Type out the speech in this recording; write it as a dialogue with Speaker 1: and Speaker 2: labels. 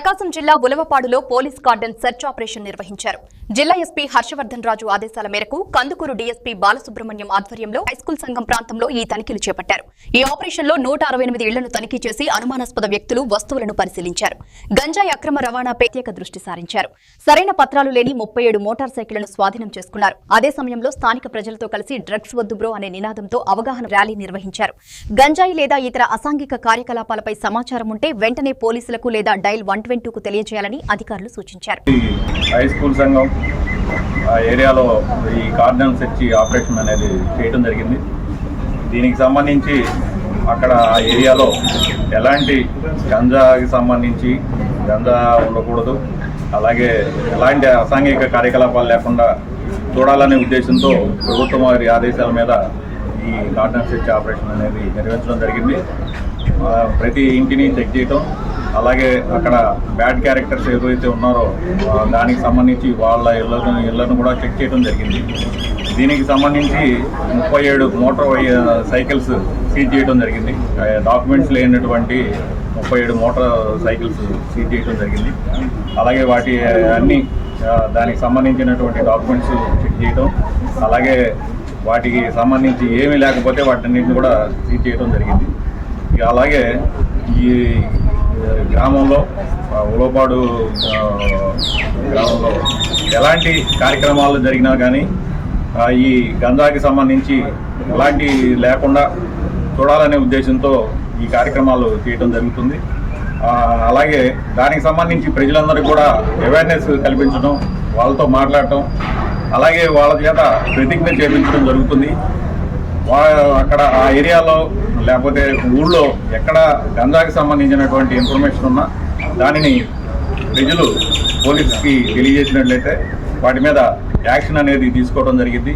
Speaker 1: ప్రకాశం జిల్లా ఉలవపాడులో police cordon search operation నిర్వహించారు. జిల్లా ఎస్పీ హర్షవర్ధన్ రాజు ఆదేశాల మేరకు కందుకూరు డీఎస్పీ బాలసుబ్రహ్మణ్యం ఆధ్వర్యంలో హైస్కూల్ సంఘం ప్రాంతంలో ఈ తనిఖీలు చేపట్టారు. ఈ ఆపరేషన్లో 168 ఇళ్లను తనిఖీ చేసి అనుమానాస్పద వ్యక్తులు, వస్తువులను పరిశీలించారు. గంజాయి అక్రమ రవాణాపై ప్రత్యేక దృష్టి సారించారు. సరైన పత్రాలు లేని 37 మోటార్ సైకిళ్లను స్వాధీనం చేసుకున్నారు. అదే సమయంలో స్థానిక ప్రజలతో కలిసి డ్రగ్స్ వద్దు బ్రో అనే నినాదంతో అవగాహన ర్యాలీ నిర్వహించారు. గంజాయి లేదా ఇతర అసాంఘిక కార్యకలాపాలపై సమాచారం ఉంటే వెంటనే పోలీసులకు లేదా డైల్ 122కు తెలియజేయాలని అధికారులు సూచించారు.
Speaker 2: హైస్కూల్ సంఘం ఏరియాలో ఈ కార్డన్ సెర్చ్ ఆపరేషన్ అనేది చేయడం జరిగింది. దీనికి సంబంధించి అక్కడ ఆ ఏరియాలో ఎలాంటి గంజాకి సంబంధించి గంజా ఉండకూడదు, అలాగే ఎలాంటి అసాంఘిక కార్యకలాపాలు లేకుండా చూడాలనే ఉద్దేశంతో ప్రభుత్వం వారి ఆదేశాల మీద ఈ కార్డన్ సెర్చ్ ఆపరేషన్ అనేది నిర్వహించడం జరిగింది. ప్రతి ఇంటిని చెక్ చేయటం, అలాగే అక్కడ బ్యాడ్ క్యారెక్టర్స్ ఏదైతే ఉన్నారో దానికి సంబంధించి వాళ్ళ ఇళ్లను కూడా చెక్ చేయడం జరిగింది. దీనికి సంబంధించి 37 మోటార్ సైకిల్స్ సీజ్ చేయడం జరిగింది. డాక్యుమెంట్స్ లేనటువంటి 37 మోటార్ సైకిల్స్ సీజ్ చేయడం జరిగింది. అలాగే వాటి అన్ని దానికి సంబంధించినటువంటి డాక్యుమెంట్స్ చెక్ చేయడం, అలాగే వాటికి సంబంధించి ఏమీ లేకపోతే వాటన్నిటిని కూడా సీజ్ చేయడం జరిగింది. అలాగే ఈ గ్రామంలో ఉలవపాడు గ్రామంలో ఎలాంటి కార్యక్రమాలు జరిగినా కానీ ఈ గంజాకి సంబంధించి ఎలాంటి లేకుండా చూడాలనే ఉద్దేశంతో ఈ కార్యక్రమాలు చేయడం జరుగుతుంది. అలాగే దానికి సంబంధించి ప్రజలందరికీ కూడా అవేర్నెస్ కల్పించడం, వాళ్ళతో మాట్లాడటం, అలాగే వాళ్ళ చేత ప్రతిజ్ఞ చేయించడం జరుగుతుంది. అక్కడ ఆ ఏరియాలో లేకపోతే ఊళ్ళో ఎక్కడ గంజాకి సంబంధించినటువంటి ఇన్ఫర్మేషన్ ఉన్నా దానిని ప్రజలు పోలీసుకి తెలియజేసినట్లయితే వాటి మీద యాక్షన్ అనేది తీసుకోవడం జరిగింది.